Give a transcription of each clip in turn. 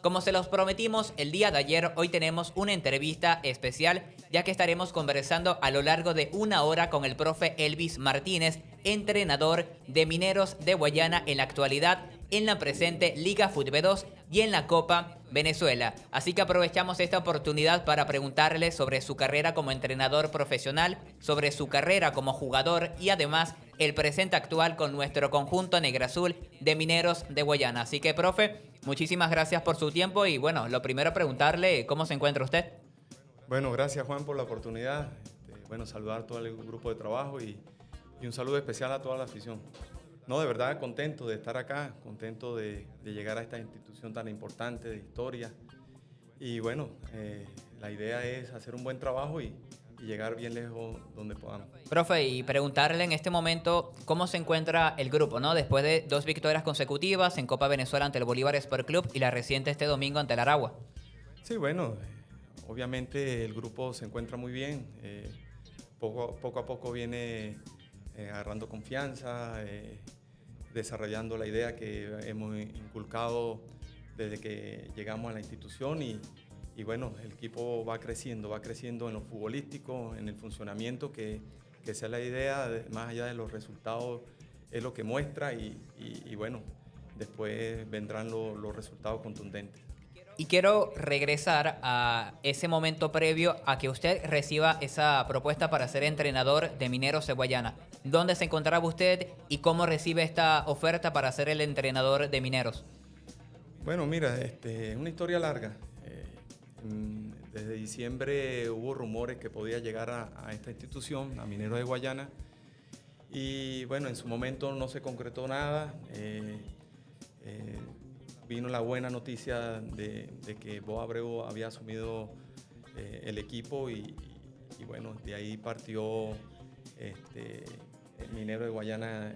Como se los prometimos el día de ayer, hoy tenemos una entrevista especial, ya que estaremos conversando a lo largo de una hora con el profe Elvis Martínez, entrenador de Mineros de Guayana en la actualidad, en la presente Liga Fútbol 2 y en la Copa Venezuela. Así que aprovechamos esta oportunidad para preguntarle sobre su carrera como entrenador profesional, sobre su carrera como jugador y además el presente actual con nuestro conjunto negrazul de Mineros de Guayana. Así que, profe, muchísimas gracias por su tiempo y bueno, lo primero preguntarle cómo se encuentra usted. Bueno, gracias Juan por la oportunidad. Bueno, saludar a todo el grupo de trabajo y un saludo especial a toda la afición. No, de verdad contento de estar acá, contento de llegar a esta institución tan importante de historia. Y bueno, la idea es hacer un buen trabajo y llegar bien lejos donde podamos. Profe, y preguntarle en este momento cómo se encuentra el grupo, ¿no? Después de 2 victorias consecutivas en Copa Venezuela ante el Bolívar Sport Club y la reciente este domingo ante el Aragua. Sí, bueno, obviamente el grupo se encuentra muy bien. Poco a poco viene agarrando confianza, desarrollando la idea que hemos inculcado desde que llegamos a la institución y bueno, el equipo va creciendo en lo futbolístico, en el funcionamiento, que sea la idea, más allá de los resultados, es lo que muestra y bueno, después vendrán los resultados contundentes. Y quiero regresar a ese momento previo a que usted reciba esa propuesta para ser entrenador de Mineros de Guayana. ¿Dónde se encontraba usted y cómo recibe esta oferta para ser el entrenador de Mineros? Bueno, mira, una historia larga. Desde diciembre hubo rumores que podía llegar a esta institución, a Mineros de Guayana, y bueno, en su momento no se concretó nada. Vino la buena noticia de que Bo Abreu había asumido el equipo y bueno, de ahí partió el Minero de Guayana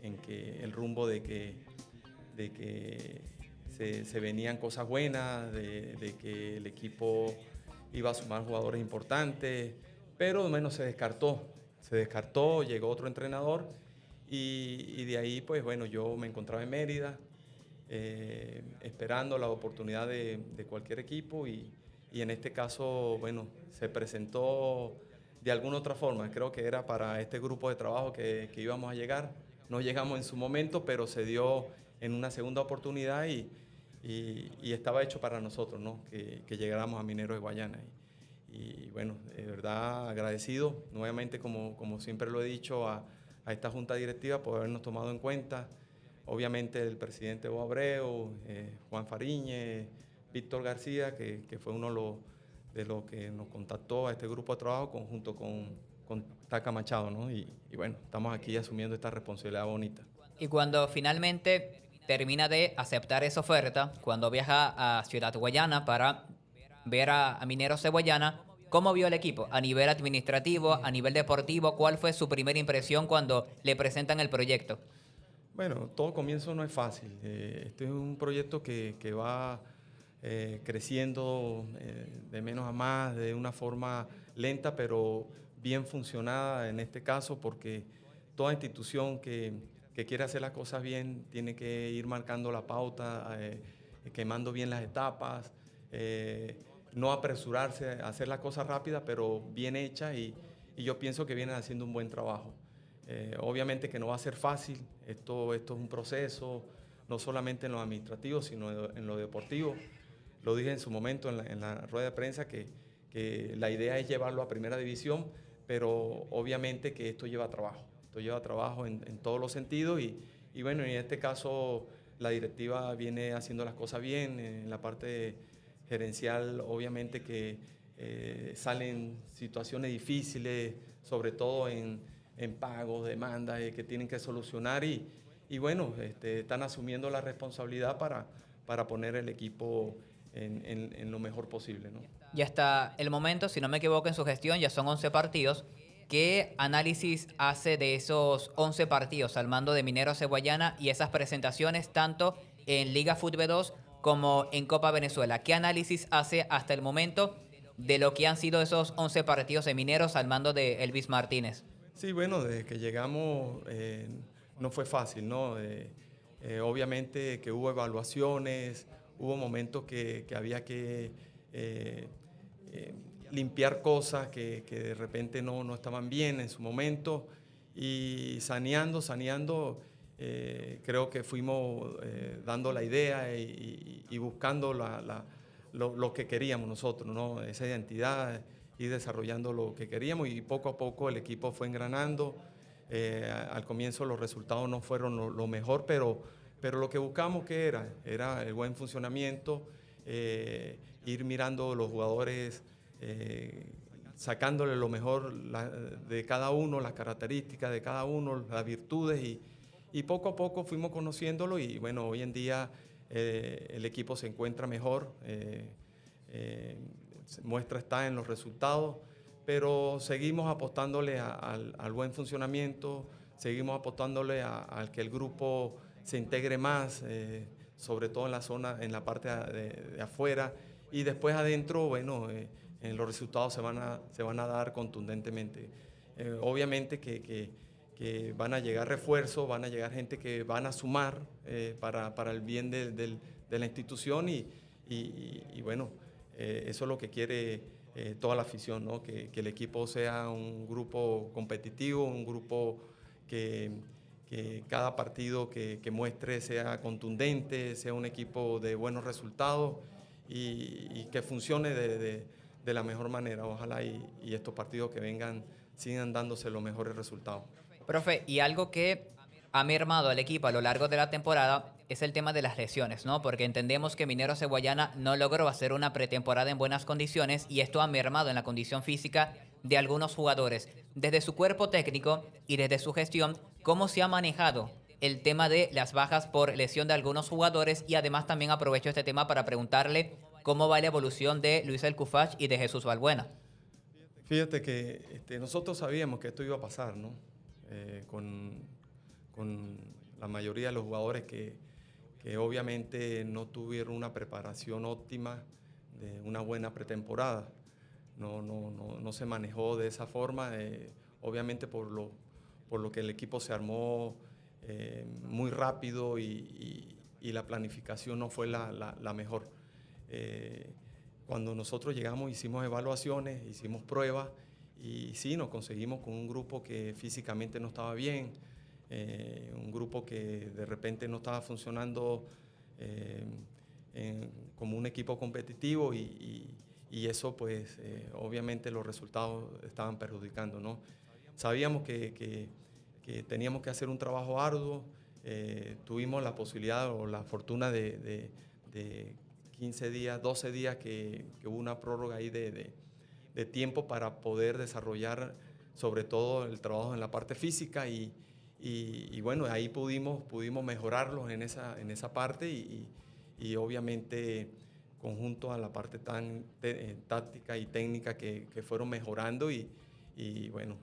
en que el rumbo de que se venían cosas buenas, de que el equipo iba a sumar jugadores importantes, pero menos se descartó, llegó otro entrenador y de ahí pues bueno, yo me encontraba en Mérida, esperando la oportunidad de cualquier equipo y en este caso, bueno, se presentó de alguna otra forma. Creo que era para este grupo de trabajo que íbamos a llegar. No llegamos en su momento, pero se dio en una segunda oportunidad y estaba hecho para nosotros, ¿no? Que llegáramos a Mineros de Guayana. Y bueno, de verdad agradecido nuevamente, como siempre lo he dicho, a esta junta directiva por habernos tomado en cuenta. Obviamente el presidente Bo Abreu, Juan Fariñez, Víctor García, que fue uno de los que nos contactó a este grupo de trabajo junto con Taca Machado, ¿no? Y bueno, estamos aquí asumiendo esta responsabilidad bonita. Y cuando finalmente termina de aceptar esa oferta, cuando viaja a Ciudad Guayana para ver a Mineros de Guayana, ¿cómo vio el equipo? A nivel administrativo, a nivel deportivo, ¿cuál fue su primera impresión cuando le presentan el proyecto? Bueno, todo comienzo no es fácil. Este es un proyecto que va creciendo de menos a más, de una forma lenta, pero bien funcionada en este caso, porque toda institución que quiere hacer las cosas bien tiene que ir marcando la pauta, quemando bien las etapas, no apresurarse a hacer las cosas rápidas, pero bien hechas y yo pienso que vienen haciendo un buen trabajo. Obviamente que no va a ser fácil, esto es un proceso, no solamente en lo administrativo, sino en lo deportivo. Lo dije en su momento en la rueda de prensa que la idea es llevarlo a primera división, pero obviamente que esto lleva trabajo en todos los sentidos y bueno, en este caso la directiva viene haciendo las cosas bien, en la parte gerencial obviamente que salen situaciones difíciles, sobre todo en pagos, demandas que tienen que solucionar y bueno, están asumiendo la responsabilidad para poner el equipo en lo mejor posible, ¿no? Y hasta el momento, si no me equivoco en su gestión, ya son 11 partidos. ¿Qué análisis hace de esos 11 partidos al mando de Mineros de Guayana y esas presentaciones tanto en Liga Fútbol 2 como en Copa Venezuela? ¿Qué análisis hace hasta el momento de lo que han sido esos 11 partidos de Mineros al mando de Elvis Martínez? Sí, bueno, desde que llegamos no fue fácil, ¿no? Obviamente que hubo evaluaciones, hubo momentos que había que limpiar cosas que de repente no estaban bien en su momento, y saneando, creo que fuimos dando la idea y buscando lo que queríamos nosotros, ¿no? Esa identidad, ir desarrollando lo que queríamos, y poco a poco el equipo fue engranando. Al comienzo los resultados no fueron lo mejor, pero lo que buscamos que era el buen funcionamiento, ir mirando los jugadores, sacándole lo mejor de cada uno, las características de cada uno, las virtudes, y poco a poco fuimos conociéndolo, y bueno, hoy en día el equipo se encuentra mejor, muestra está en los resultados, pero seguimos apostándole al buen funcionamiento, seguimos apostándole al que el grupo se integre más, sobre todo en la zona, en la parte de afuera, y después adentro, bueno, los resultados se van a dar contundentemente. Obviamente que van a llegar refuerzos, van a llegar gente que van a sumar para el bien de la institución, y bueno, eso es lo que quiere toda la afición, ¿no? Que el equipo sea un grupo competitivo, un grupo que cada partido que muestre sea contundente, sea un equipo de buenos resultados, y que funcione de la mejor manera. Ojalá y estos partidos que vengan sigan dándose los mejores resultados. Profe, y algo que ha mermado al equipo a lo largo de la temporada es el tema de las lesiones, ¿no? Porque entendemos que Mineros de Guayana no logró hacer una pretemporada en buenas condiciones, y esto ha mermado en la condición física de algunos jugadores. Desde su cuerpo técnico y desde su gestión, ¿cómo se ha manejado el tema de las bajas por lesión de algunos jugadores? Y además también aprovecho este tema para preguntarle cómo va la evolución de Luis El Cufach y de Jesús Balbuena. Fíjate que nosotros sabíamos que esto iba a pasar, ¿no? Con la mayoría de los jugadores que obviamente no tuvieron una preparación óptima de una buena pretemporada. No se manejó de esa forma, obviamente por lo que el equipo se armó muy rápido, y la planificación no fue la mejor. Cuando nosotros llegamos hicimos evaluaciones, hicimos pruebas, y sí, nos conseguimos con un grupo que físicamente no estaba bien, un grupo que de repente no estaba funcionando como un equipo competitivo, y eso pues obviamente los resultados estaban perjudicando, ¿no? Sabíamos que teníamos que hacer un trabajo arduo, tuvimos la posibilidad o la fortuna de 15 días, 12 días que hubo una prórroga ahí de tiempo para poder desarrollar sobre todo el trabajo en la parte física, y bueno, ahí pudimos mejorarlos en esa parte, y obviamente conjunto a la parte tan táctica y técnica que fueron mejorando, y bueno,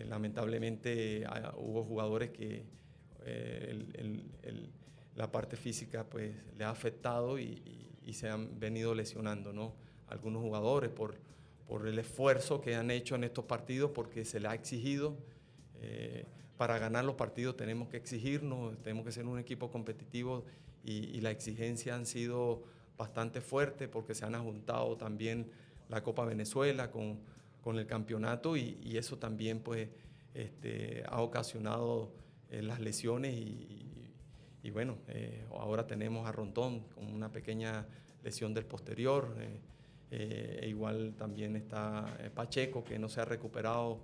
lamentablemente hubo jugadores que la parte física pues le ha afectado, y se han venido lesionando, ¿no? Algunos jugadores por el esfuerzo que han hecho en estos partidos, porque se les ha exigido. Para ganar los partidos tenemos que exigirnos, tenemos que ser un equipo competitivo, y la exigencia han sido bastante fuerte, porque se han juntado también la Copa Venezuela con el campeonato, y eso también pues ha ocasionado las lesiones, y bueno, ahora tenemos a Rondón con una pequeña lesión del posterior, igual también está Pacheco, que no se ha recuperado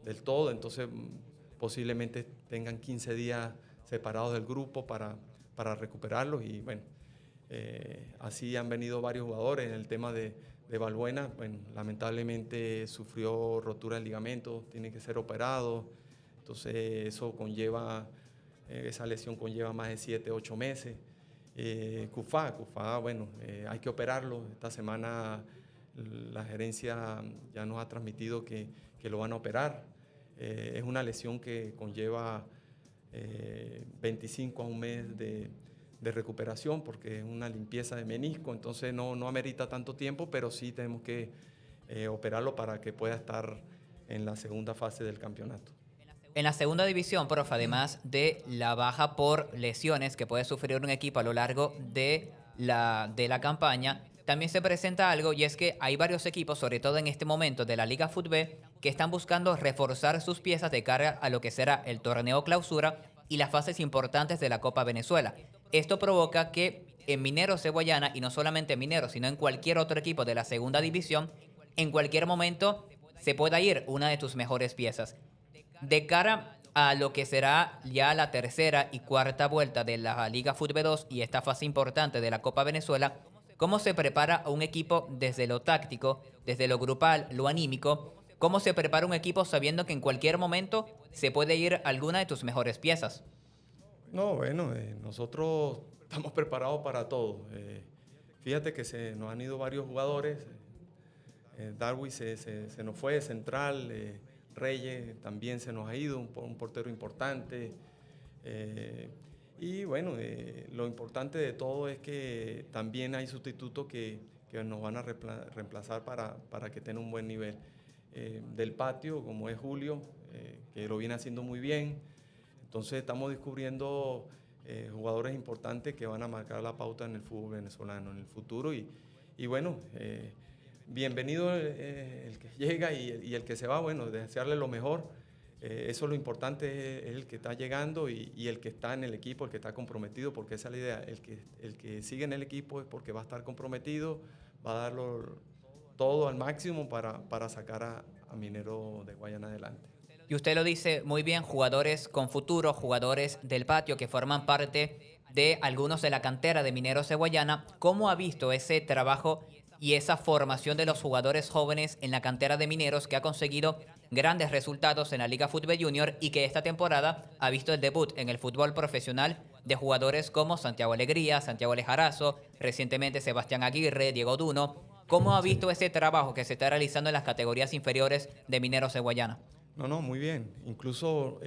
del todo, entonces posiblemente tengan 15 días separados del grupo para recuperarlos, y bueno, así han venido varios jugadores. En el tema de Balbuena, bueno, lamentablemente sufrió rotura del ligamento, tiene que ser operado, entonces eso conlleva, esa lesión conlleva más de 7, 8 meses. Cufá, bueno, hay que operarlo. Esta semana la gerencia ya nos ha transmitido que lo van a operar. Es una lesión que conlleva 25 a un mes de recuperación, porque es una limpieza de menisco, entonces no amerita tanto tiempo, pero sí tenemos que operarlo para que pueda estar en la segunda fase del campeonato. En la segunda división, profe, además de la baja por lesiones que puede sufrir un equipo a lo largo de de la campaña, también se presenta algo y es que hay varios equipos, sobre todo en este momento de la Liga Fútbol, que están buscando reforzar sus piezas de cara a lo que será el torneo clausura y las fases importantes de la Copa Venezuela. Esto provoca que en Mineros de Guayana, y no solamente en Mineros, sino en cualquier otro equipo de la segunda división, en cualquier momento se pueda ir una de tus mejores piezas. De cara a lo que será ya la tercera y cuarta vuelta de la Liga Fútbol 2 y esta fase importante de la Copa Venezuela, ¿cómo se prepara a un equipo desde lo táctico, desde lo grupal, lo anímico? ¿Cómo se prepara un equipo sabiendo que en cualquier momento se puede ir alguna de tus mejores piezas? No, bueno, nosotros estamos preparados para todo. Fíjate que se nos han ido varios jugadores. Darwin se nos fue, central. Reyes también se nos ha ido, un portero importante. Y bueno, lo importante de todo es que también hay sustitutos que nos van a reemplazar para que tenga un buen nivel. Del patio, como es Julio, que lo viene haciendo muy bien. Entonces estamos descubriendo jugadores importantes que van a marcar la pauta en el fútbol venezolano en el futuro. Y bueno, bienvenido el que llega y el que se va, bueno, desearle lo mejor. Eso es lo importante, es el que está llegando y el que está en el equipo, el que está comprometido, porque esa es la idea. El que sigue en el equipo es porque va a estar comprometido, va a darlo todo al máximo para sacar a Minero de Guayana adelante. Y usted lo dice muy bien, jugadores con futuro, jugadores del patio que forman parte de algunos de la cantera de Mineros de Guayana. ¿Cómo ha visto ese trabajo y esa formación de los jugadores jóvenes en la cantera de Mineros que ha conseguido grandes resultados en la Liga Fútbol Junior y que esta temporada ha visto el debut en el fútbol profesional de jugadores como Santiago Alegría, Santiago Alejarazo, recientemente Sebastián Aguirre, Diego Duno? ¿Cómo ha visto ese trabajo que se está realizando en las categorías inferiores de Mineros de Guayana? No, muy bien. Incluso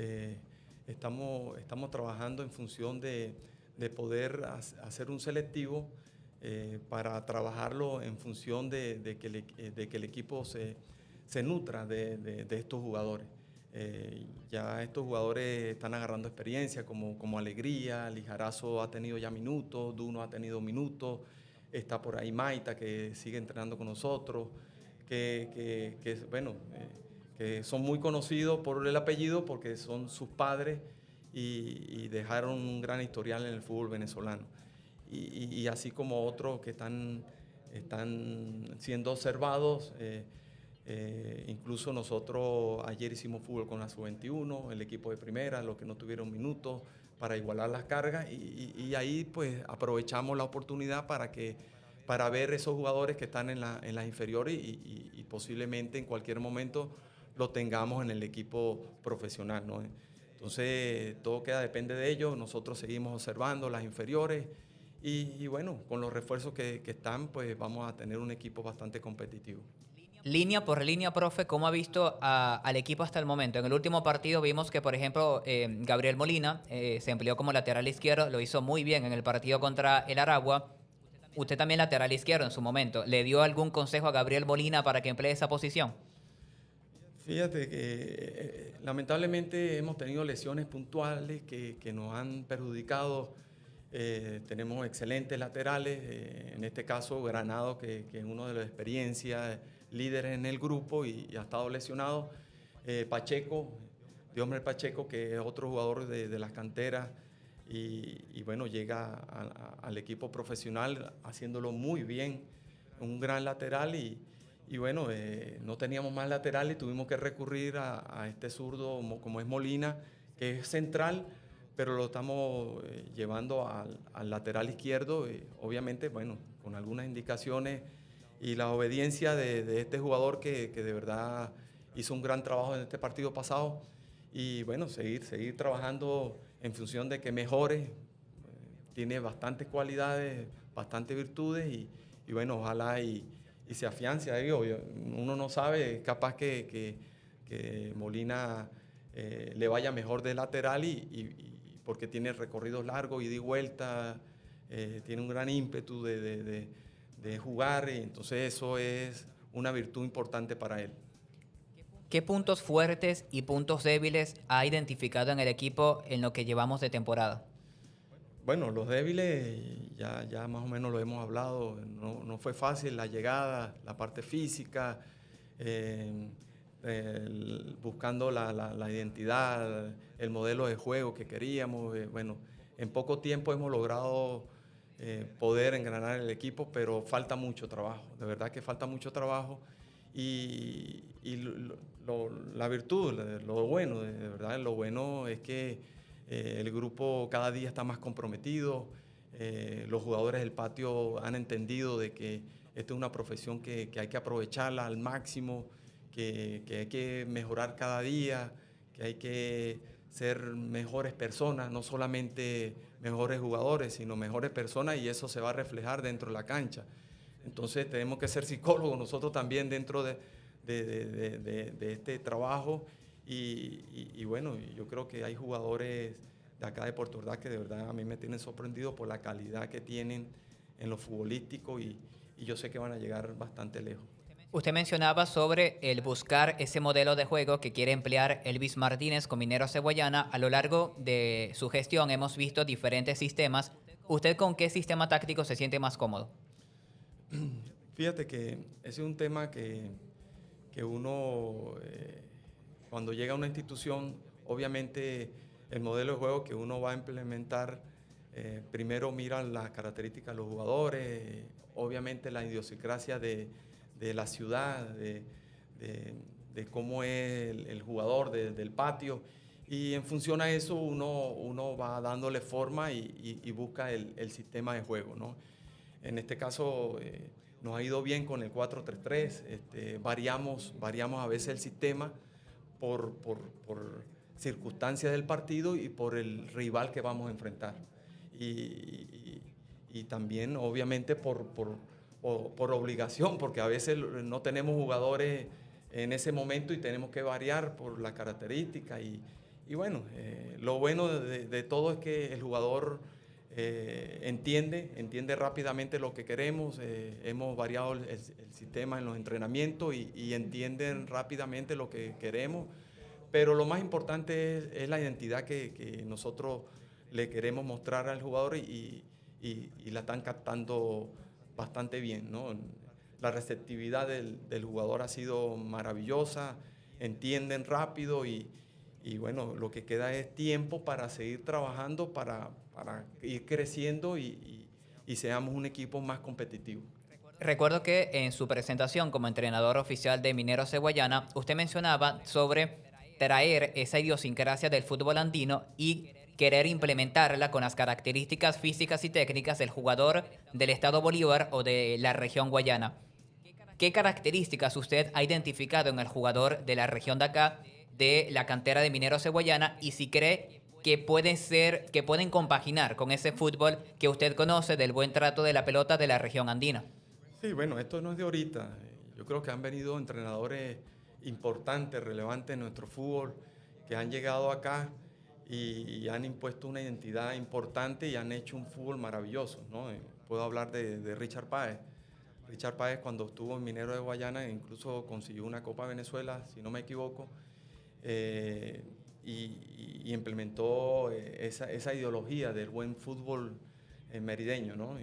estamos trabajando en función de poder hacer un selectivo para trabajarlo en función de que el equipo se nutra de estos jugadores. Ya estos jugadores están agarrando experiencia como Alegría, Lijarazo ha tenido ya minutos, Duno ha tenido minutos, está por ahí Maita que sigue entrenando con nosotros, bueno, que son muy conocidos por el apellido porque son sus padres y dejaron un gran historial en el fútbol venezolano. Y así como otros que están siendo observados, incluso nosotros ayer hicimos fútbol con la Sub-21, el equipo de primera, los que no tuvieron minutos, para igualar las cargas y ahí pues aprovechamos la oportunidad para ver esos jugadores que están en las inferiores y posiblemente en cualquier momento lo tengamos en el equipo profesional, ¿no? Entonces todo depende de ellos, nosotros seguimos observando las inferiores y bueno, con los refuerzos que están pues vamos a tener un equipo bastante competitivo. Línea por línea, profe, ¿cómo ha visto al equipo hasta el momento? En el último partido vimos que, por ejemplo, Gabriel Molina se empleó como lateral izquierdo, lo hizo muy bien en el partido contra el Aragua. Usted también lateral izquierdo en su momento. ¿Le dio algún consejo a Gabriel Molina para que emplee esa posición? Fíjate que lamentablemente hemos tenido lesiones puntuales que nos han perjudicado. Tenemos excelentes laterales, en este caso Granado, que es uno de las experiencias líderes en el grupo y ha estado lesionado. Pacheco, Diomar Pacheco, que es otro jugador de las canteras y bueno, llega al equipo profesional haciéndolo muy bien, un gran lateral y bueno, no teníamos más lateral y tuvimos que recurrir a este zurdo como es Molina, que es central, pero lo estamos llevando al lateral izquierdo, obviamente, bueno, con algunas indicaciones y la obediencia de este jugador que de verdad hizo un gran trabajo en este partido pasado y bueno, seguir trabajando en función de que mejore, tiene bastantes cualidades, bastantes virtudes y bueno, ojalá y se afiance ahí. Uno no sabe, capaz que Molina le vaya mejor de lateral porque tiene recorridos largos, ida y vuelta, tiene un gran ímpetu de jugar y entonces eso es una virtud importante para él. ¿Qué puntos fuertes y puntos débiles ha identificado en el equipo en lo que llevamos de temporada? Bueno, los débiles ya más o menos lo hemos hablado, no fue fácil la llegada, la parte física, eh, buscando la identidad, el modelo de juego que queríamos. Bueno, en poco tiempo hemos logrado poder engranar el equipo, pero falta mucho trabajo, de verdad que falta mucho trabajo. Y la virtud, lo bueno, de verdad, lo bueno es que el grupo cada día está más comprometido. Los jugadores del patio han entendido de que esta es una profesión que hay que aprovecharla al máximo, que hay que mejorar cada día, que hay que ser mejores personas, no solamente mejores jugadores, sino mejores personas, y eso se va a reflejar dentro de la cancha. Entonces tenemos que ser psicólogos nosotros también dentro de este trabajo. Y bueno, yo creo que hay jugadores de acá de Puerto Ordaz que de verdad a mí me tienen sorprendido por la calidad que tienen en lo futbolístico, y yo sé que van a llegar bastante lejos. Usted mencionaba sobre el buscar ese modelo de juego que quiere emplear Elvis Martínez con Mineros de Guayana. A lo largo de su gestión hemos visto diferentes sistemas. ¿Usted con qué sistema táctico se siente más cómodo? Fíjate que ese es un tema que uno, cuando llega a una institución, obviamente el modelo de juego que uno va a implementar, primero mira las características de los jugadores, obviamente la idiosincrasia de la ciudad, de cómo es el jugador del patio, y en función a eso uno va dándole forma y busca el sistema de juego, ¿no? En este caso nos ha ido bien con el 4-3-3, variamos a veces el sistema por circunstancias del partido y por el rival que vamos a enfrentar. Y también obviamente por obligación, porque a veces no tenemos jugadores en ese momento y tenemos que variar por las características. Y bueno, lo bueno de todo es que el jugador entiende rápidamente lo que queremos. Hemos variado el sistema en los entrenamientos y entienden rápidamente lo que queremos, pero lo más importante es la identidad que nosotros le queremos mostrar al jugador, y la están captando bastante bien, ¿no? La receptividad del jugador ha sido maravillosa, entienden rápido, y bueno, lo que queda es tiempo para seguir trabajando, para ir creciendo y seamos un equipo más competitivo. Recuerdo que en su presentación como entrenador oficial de Mineros de Guayana, usted mencionaba sobre traer esa idiosincrasia del fútbol andino y querer implementarla con las características físicas y técnicas del jugador del estado Bolívar o de la región guayana. ¿Qué características usted ha identificado en el jugador de la región de acá, de la cantera de Mineros de Guayana, y si cree que pueden compaginar con ese fútbol que usted conoce del buen trato de la pelota de la región andina? Sí, bueno, esto no es de ahorita. Yo creo que han venido entrenadores importantes, relevantes en nuestro fútbol, que han llegado acá y han impuesto una identidad importante y han hecho un fútbol maravilloso, ¿no? Puedo hablar de Richard Páez. Richard Páez, cuando estuvo en Minero de Guayana, incluso consiguió una Copa Venezuela, si no me equivoco, y implementó esa ideología del buen fútbol merideño, ¿no?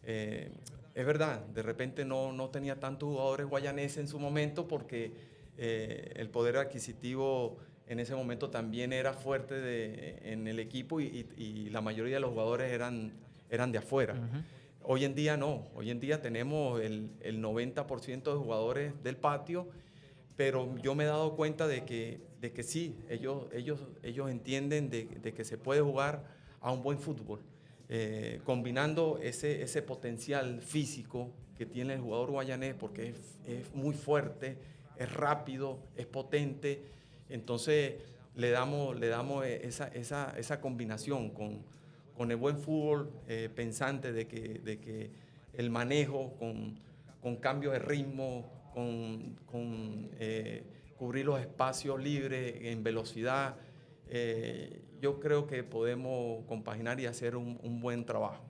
Es verdad, de repente no tenía tantos jugadores guayaneses en su momento, porque el poder adquisitivo en ese momento también era fuerte en el equipo, y la mayoría de los jugadores eran de afuera. Hoy en día no, hoy en día tenemos el 90% de jugadores del patio, pero yo me he dado cuenta de que sí, ellos entienden de que se puede jugar a un buen fútbol, combinando ese potencial físico que tiene el jugador guayanés, porque es muy fuerte, es rápido, es potente. Entonces le damos esa combinación con el buen fútbol, pensante de que el manejo con cambios de ritmo, con cubrir los espacios libres en velocidad. Yo creo que podemos compaginar y hacer un buen trabajo.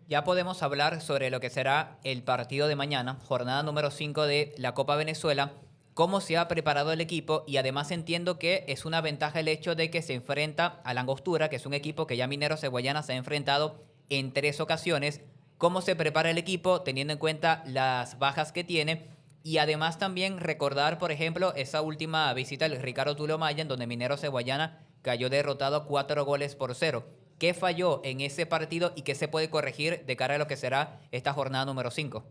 Ya podemos hablar sobre lo que será el partido de mañana, jornada número 5 de la Copa Venezuela. cómo se ha preparado el equipo y además entiendo que es una ventaja el hecho de que se enfrenta a la Angostura, que es un equipo que ya Mineros de Guayana se ha enfrentado en 3 ocasiones. ¿Cómo se prepara el equipo teniendo en cuenta las bajas que tiene? Y además también recordar, por ejemplo, esa última visita del Ricardo Tulio Maya, en donde Mineros de Guayana cayó derrotado 4 goles por 0. ¿Qué falló en ese partido y qué se puede corregir de cara a lo que será esta jornada número 5?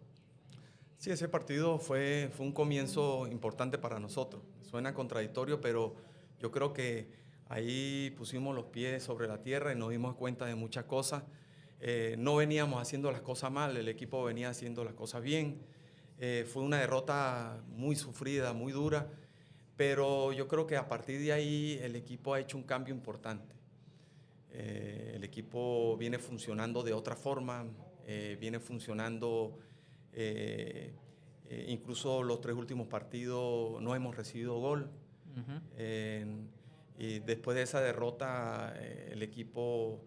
Sí, ese partido fue un comienzo importante para nosotros. Suena contradictorio, pero yo creo que ahí pusimos los pies sobre la tierra y nos dimos cuenta de muchas cosas. No veníamos haciendo las cosas mal, el equipo venía haciendo las cosas bien. Fue una derrota muy sufrida, muy dura, pero yo creo que a partir de ahí el equipo ha hecho un cambio importante. El equipo viene funcionando de otra forma, viene funcionando... incluso los 3 últimos partidos no hemos recibido gol. Y después de esa derrota el equipo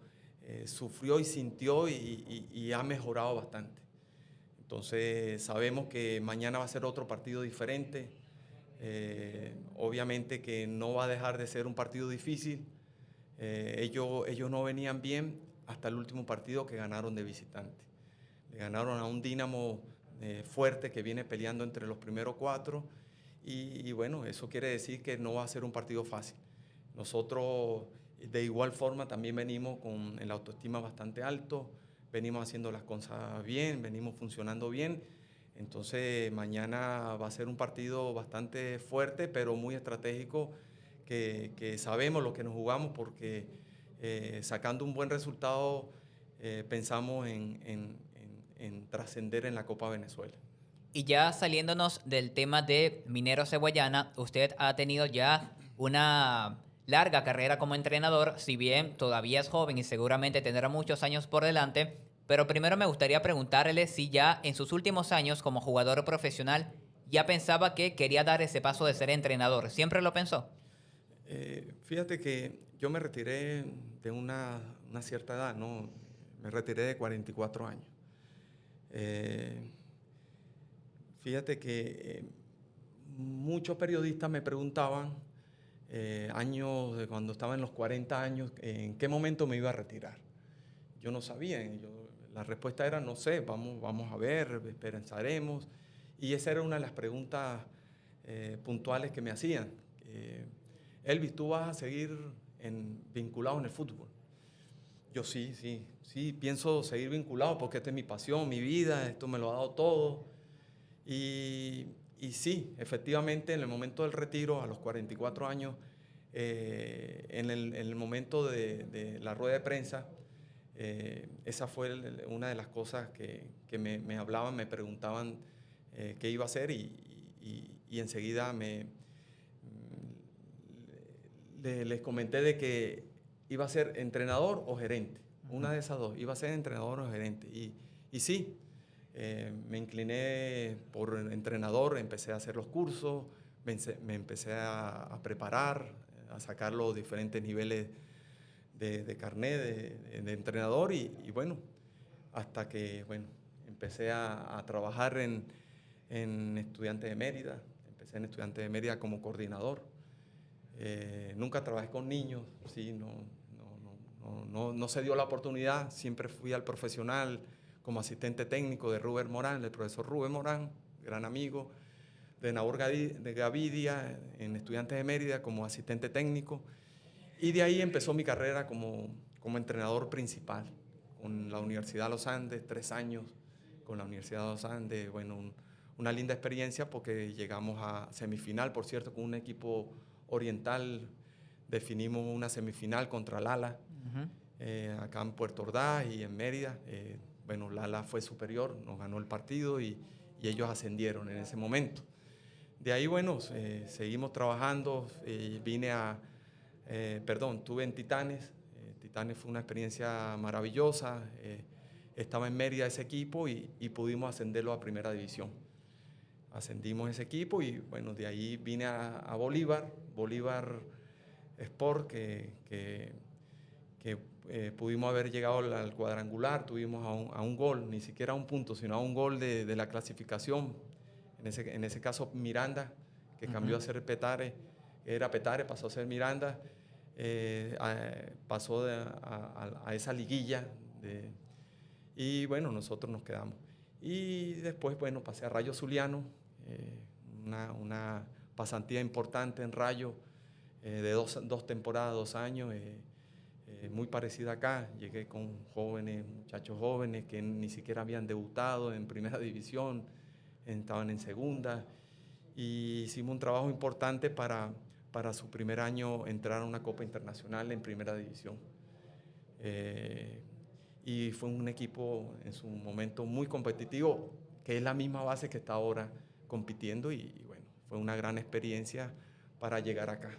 sufrió y sintió y ha mejorado bastante. Entonces sabemos que mañana va a ser otro partido diferente. Obviamente que no va a dejar de ser un partido difícil. Ellos no venían bien hasta el último partido que ganaron de visitante. Le ganaron a un Dínamo fuerte que viene peleando entre los primeros 4 y bueno, eso quiere decir que no va a ser un partido fácil. Nosotros de igual forma también venimos con el autoestima bastante alto, venimos haciendo las cosas bien, venimos funcionando bien, entonces mañana va a ser un partido bastante fuerte pero muy estratégico que sabemos lo que nos jugamos porque sacando un buen resultado pensamos en trascender en la Copa Venezuela. Y ya saliéndonos del tema de Mineros de Guayana, usted ha tenido ya una larga carrera como entrenador, si bien todavía es joven y seguramente tendrá muchos años por delante, pero primero me gustaría preguntarle si ya en sus últimos años como jugador profesional ya pensaba que quería dar ese paso de ser entrenador. ¿Siempre lo pensó? Fíjate que yo me retiré de una cierta edad, ¿no? Me retiré de 44 años. Fíjate que muchos periodistas me preguntaban, años de cuando estaba en los 40 años, en qué momento me iba a retirar. Yo no sabía, la respuesta era no sé, vamos a ver, pensaremos. Y esa era una de las preguntas puntuales que me hacían. Elvis, ¿tú vas a seguir vinculado en el fútbol? Yo sí, pienso seguir vinculado porque esta es mi pasión, mi vida, esto me lo ha dado todo. Y sí, efectivamente, en el momento del retiro, a los 44 años, en el momento de la rueda de prensa, esa fue una de las cosas que me hablaban, me preguntaban qué iba a hacer y enseguida les comenté de que iba a ser entrenador o gerente, una de esas dos, iba a ser entrenador o gerente. Y sí, me incliné por entrenador, empecé a hacer los cursos, me empecé a preparar, a sacar los diferentes niveles de carnet de entrenador y bueno, hasta que bueno, empecé a trabajar en Estudiantes de Mérida, empecé en Estudiantes de Mérida como coordinador. Nunca trabajé con niños, sí, no se dio la oportunidad, siempre fui al profesional como asistente técnico de Rubén Morán, del profesor Rubén Morán, gran amigo, de Nahor Gavidia, en Estudiantes de Mérida como asistente técnico, y de ahí empezó mi carrera como entrenador principal, con la Universidad de los Andes, 3 años con la Universidad de los Andes, bueno, una linda experiencia porque llegamos a semifinal, por cierto, con un equipo oriental, definimos una semifinal contra Lala, acá en Puerto Ordaz y en Mérida. Bueno, Lala fue superior, nos ganó el partido y ellos ascendieron en ese momento. De ahí, bueno, seguimos trabajando, estuve en Titanes. Titanes fue una experiencia maravillosa, estaba en Mérida ese equipo y pudimos ascenderlo a Primera División. Ascendimos ese equipo y bueno, de ahí vine a Bolívar Sport, que pudimos haber llegado al cuadrangular, tuvimos a un gol, ni siquiera a un punto, sino a un gol de la clasificación. En ese caso Miranda, que cambió a ser Petare, era Petare, pasó a ser Miranda, pasó a esa liguilla y bueno, nosotros nos quedamos. Y después, bueno, pasé a Rayo Zuliano, una pasantía importante en Rayo, de dos temporadas, 2 años, muy parecida acá. Llegué con muchachos jóvenes que ni siquiera habían debutado en primera división, estaban en segunda, y hicimos un trabajo importante para su primer año entrar a una Copa Internacional en primera división. Y fue un equipo en su momento muy competitivo, que es la misma base que está ahora compitiendo, y bueno, fue una gran experiencia para llegar acá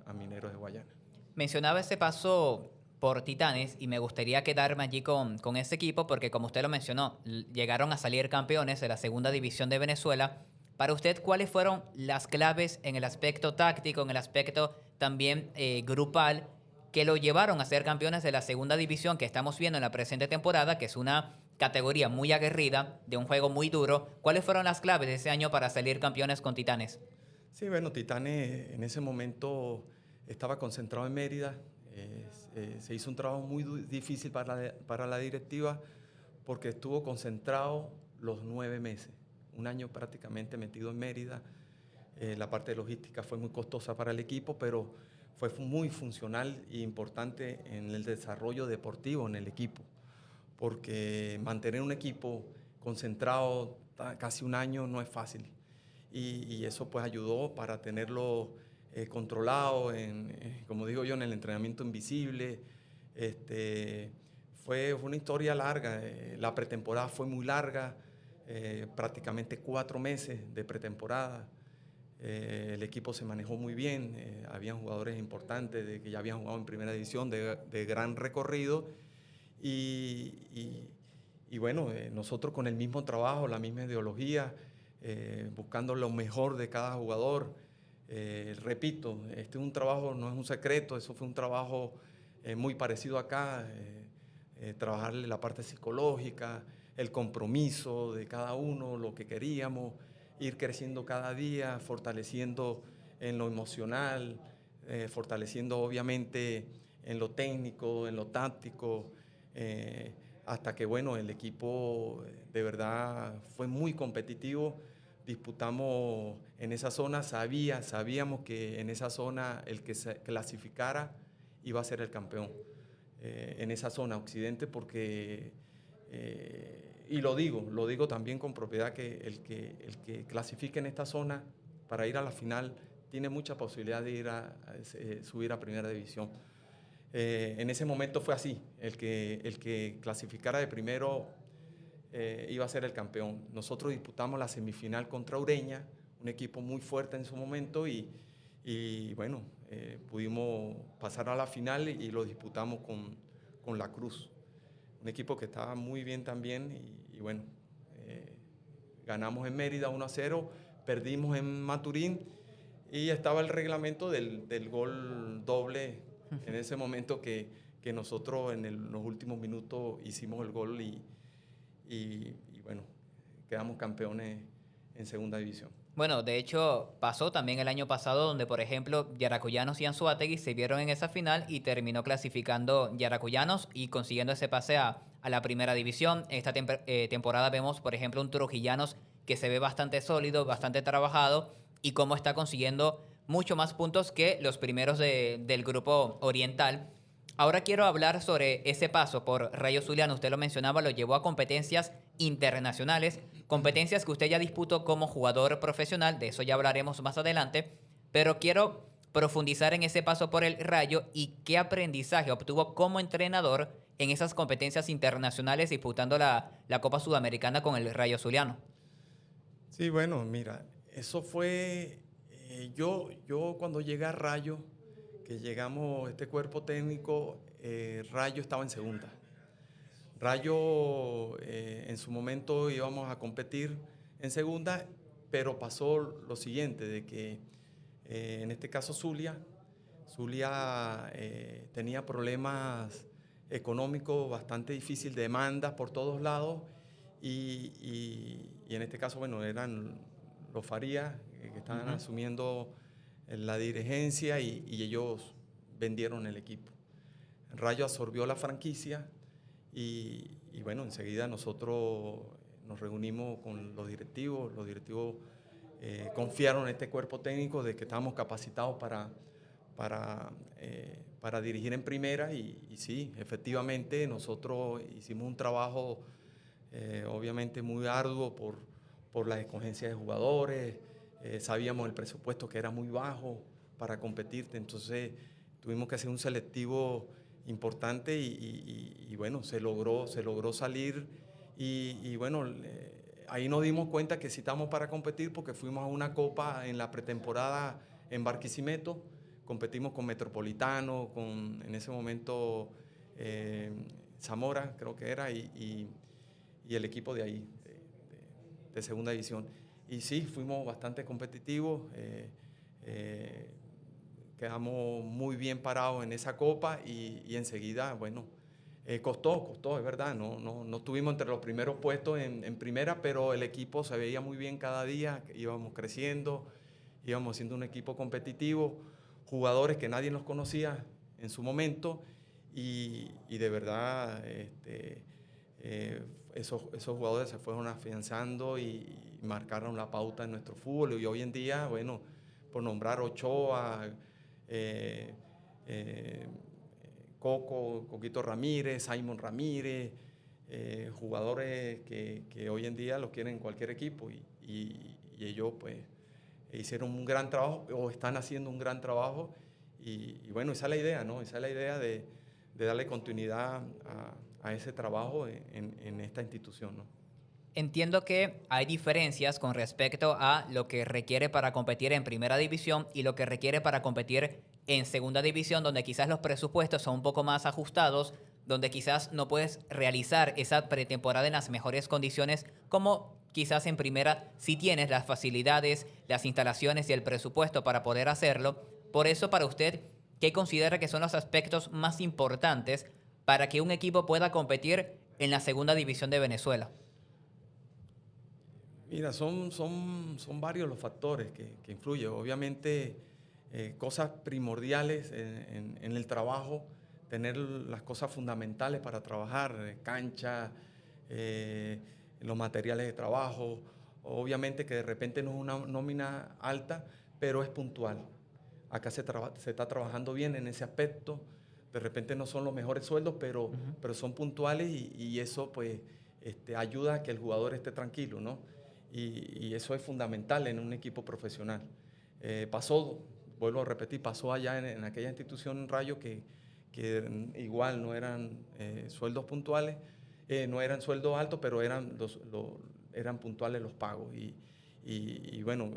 a Mineros de Guayana. Mencionaba ese paso por Titanes y me gustaría quedarme allí con ese equipo porque como usted lo mencionó, llegaron a salir campeones de la segunda división de Venezuela. Para usted, ¿cuáles fueron las claves en el aspecto táctico, en el aspecto también grupal, que lo llevaron a ser campeones de la segunda división que estamos viendo en la presente temporada, que es una categoría muy aguerrida, de un juego muy duro? ¿Cuáles fueron las claves de ese año para salir campeones con Titanes? Sí, bueno, Titanes en ese momento estaba concentrado en Mérida. Se hizo un trabajo muy difícil para la directiva porque estuvo concentrado los 9 meses, un año prácticamente metido en Mérida. La parte de logística fue muy costosa para el equipo, pero fue muy funcional e importante en el desarrollo deportivo en el equipo, porque mantener un equipo concentrado casi un año no es fácil. Y eso pues ayudó para tenerlo controlado, como digo yo, en el entrenamiento invisible. Fue una historia larga, la pretemporada fue muy larga, prácticamente 4 meses de pretemporada. El equipo se manejó muy bien, habían jugadores importantes que ya habían jugado en primera división, de gran recorrido, y bueno, nosotros con el mismo trabajo, la misma ideología, buscando lo mejor de cada jugador. Repito, este es un trabajo, no es un secreto, eso fue un trabajo muy parecido acá, trabajarle la parte psicológica, el compromiso de cada uno, lo que queríamos, ir creciendo cada día, fortaleciendo en lo emocional, fortaleciendo obviamente en lo técnico, en lo táctico, hasta que bueno, el equipo de verdad fue muy competitivo. Disputamos en esa zona, sabíamos que en esa zona el que se clasificara iba a ser el campeón. En esa zona occidente, porque, y lo digo también con propiedad, que el que clasifique en esta zona para ir a la final tiene mucha posibilidad de subir a primera división. En ese momento fue así, el que clasificara de primero iba a ser el campeón. Nosotros disputamos la semifinal contra Ureña, un equipo muy fuerte en su momento, y bueno, pudimos pasar a la final y lo disputamos con La Cruz, un equipo que estaba muy bien también, y bueno, ganamos en Mérida 1-0, perdimos en Maturín, y estaba el reglamento del gol doble en ese momento que nosotros en los últimos minutos hicimos el gol y bueno, quedamos campeones en segunda división. Bueno, de hecho, pasó también el año pasado donde, por ejemplo, Yaracuyanos y Anzoátegui se vieron en esa final y terminó clasificando Yaracuyanos y consiguiendo ese pase a la primera división. Esta temporada vemos, por ejemplo, un Trujillanos que se ve bastante sólido, bastante trabajado y cómo está consiguiendo mucho más puntos que los primeros del grupo oriental. Ahora quiero hablar sobre ese paso por Rayo Zuliano. Usted lo mencionaba, lo llevó a competencias internacionales, competencias que usted ya disputó como jugador profesional, de eso ya hablaremos más adelante, pero quiero profundizar en ese paso por el Rayo y qué aprendizaje obtuvo como entrenador en esas competencias internacionales disputando la Copa Sudamericana con el Rayo Zuliano. Sí, bueno, mira, eso fue, yo cuando llegué a Rayo, que llegamos, este cuerpo técnico, Rayo estaba en segunda. Rayo en su momento íbamos a competir en segunda, pero pasó lo siguiente, de que en este caso Zulia tenía problemas económicos bastante difíciles, demandas por todos lados, y en este caso, bueno, eran los Farías, que estaban asumiendo la dirigencia y ellos vendieron el equipo. Rayo absorbió la franquicia y bueno, enseguida nosotros nos reunimos con los directivos confiaron en este cuerpo técnico de que estábamos capacitados para dirigir en primera y sí, efectivamente nosotros hicimos un trabajo obviamente muy arduo por las escogencias de jugadores, sabíamos el presupuesto que era muy bajo para competir, entonces tuvimos que hacer un selectivo importante y bueno, se logró salir y bueno, ahí nos dimos cuenta que sí estamos para competir porque fuimos a una copa en la pretemporada en Barquisimeto, competimos con Metropolitano, en ese momento Zamora creo que era y el equipo de ahí, de segunda división. Y sí, fuimos bastante competitivos, quedamos muy bien parados en esa copa y enseguida, bueno, costó, es verdad, no estuvimos entre los primeros puestos en primera, pero el equipo se veía muy bien cada día, íbamos creciendo, íbamos siendo un equipo competitivo, jugadores que nadie nos conocía en su momento y de verdad esos jugadores se fueron afianzando y marcaron la pauta en nuestro fútbol y hoy en día, bueno, por nombrar Ochoa, Coquito Ramírez, Simon Ramírez, jugadores que hoy en día los quieren en cualquier equipo y ellos pues hicieron un gran trabajo o están haciendo un gran trabajo y bueno, esa es la idea, ¿no? Esa es la idea de darle continuidad a ese trabajo en esta institución, ¿no? Entiendo que hay diferencias con respecto a lo que requiere para competir en primera división y lo que requiere para competir en segunda división, donde quizás los presupuestos son un poco más ajustados, donde quizás no puedes realizar esa pretemporada en las mejores condiciones, como quizás en primera sí tienes las facilidades, las instalaciones y el presupuesto para poder hacerlo. Por eso, para usted, ¿qué considera que son los aspectos más importantes para que un equipo pueda competir en la segunda división de Venezuela? Mira, son varios los factores que influyen. Obviamente, cosas primordiales en el trabajo, tener las cosas fundamentales para trabajar, cancha, los materiales de trabajo. Obviamente que de repente no es una nómina alta, pero es puntual. Acá se está trabajando bien en ese aspecto. De repente no son los mejores sueldos, pero son puntuales y eso pues ayuda a que el jugador esté tranquilo, ¿no? Y eso es fundamental en un equipo profesional. Vuelvo a repetir, pasó allá en aquella institución Rayo que igual no eran sueldos puntuales, no eran sueldos altos, pero eran puntuales los pagos. Y bueno,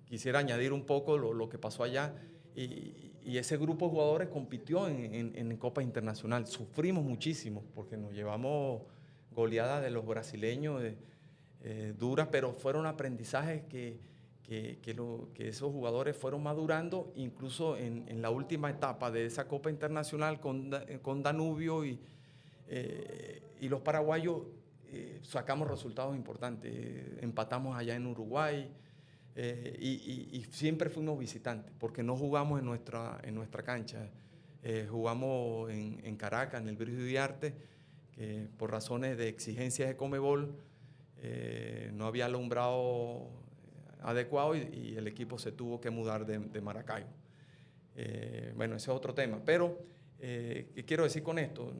quisiera añadir un poco lo que pasó allá. Y ese grupo de jugadores compitió en Copa Internacional. Sufrimos muchísimo porque nos llevamos goleadas de los brasileños, duras, pero fueron aprendizajes que esos jugadores fueron madurando, incluso en la última etapa de esa Copa Internacional con Danubio y los paraguayos sacamos resultados importantes. Empatamos allá en Uruguay y siempre fuimos visitantes porque no jugamos en nuestra cancha. Jugamos en Caracas, en el Virgilio Diarte, que por razones de exigencias de Conmebol no había alumbrado adecuado y el equipo se tuvo que mudar de Maracaibo. Bueno, ese es otro tema. Pero, ¿qué quiero decir con esto?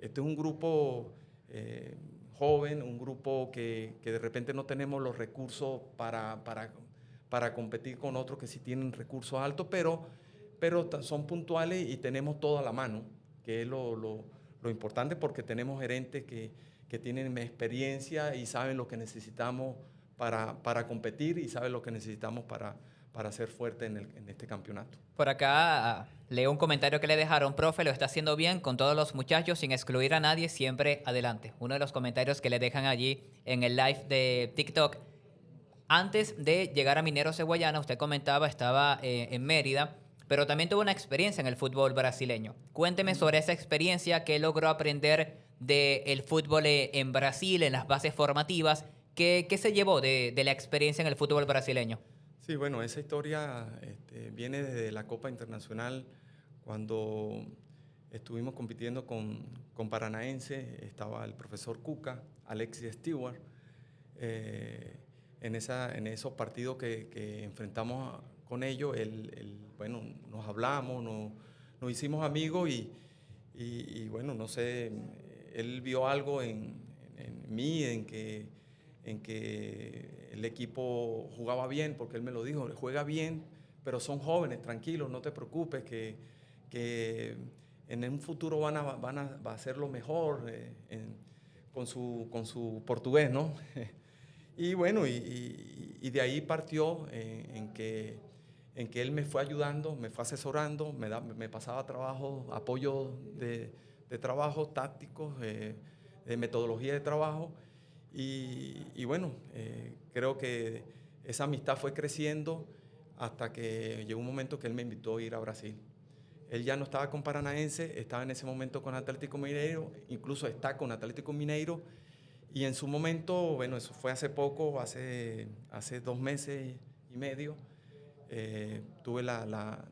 Este es un grupo joven, un grupo que de repente no tenemos los recursos para competir con otros que sí tienen recursos altos, pero son puntuales y tenemos todo a la mano, que es lo importante porque tenemos gerentes que tienen experiencia y saben lo que necesitamos para competir y saben lo que necesitamos para ser fuerte en este campeonato. Por acá leo un comentario que le dejaron: profe, lo está haciendo bien con todos los muchachos, sin excluir a nadie, siempre adelante. Uno de los comentarios que le dejan allí en el live de TikTok. Antes de llegar a Mineros de Guayana, usted comentaba, estaba en Mérida, pero también tuvo una experiencia en el fútbol brasileño. Cuénteme sobre esa experiencia, qué logró aprender del fútbol en Brasil, en las bases formativas. ¿Qué se llevó de la experiencia en el fútbol brasileño? Sí, bueno, esa historia viene desde la Copa Internacional cuando estuvimos compitiendo con Paranaense, estaba el profesor Cuca, Alexis Stewart, en esos partidos que enfrentamos con ellos, bueno, nos hablamos, nos hicimos amigos y bueno, no sé, él vio algo en mí, en que el equipo jugaba bien, porque él me lo dijo, juega bien, pero son jóvenes, tranquilos, no te preocupes, que en un futuro va a hacerlo mejor con su portugués, ¿no? Y bueno, y de ahí partió en que él me fue ayudando, me fue asesorando, me pasaba trabajo, apoyo de trabajo tácticos, de metodología de trabajo. Y bueno, creo que esa amistad fue creciendo hasta que llegó un momento que él me invitó a ir a Brasil. Él ya no estaba con Paranaense, estaba en ese momento con Atlético Mineiro, incluso está con Atlético Mineiro. Y en su momento, bueno, eso fue hace poco, hace 2 meses y medio, tuve la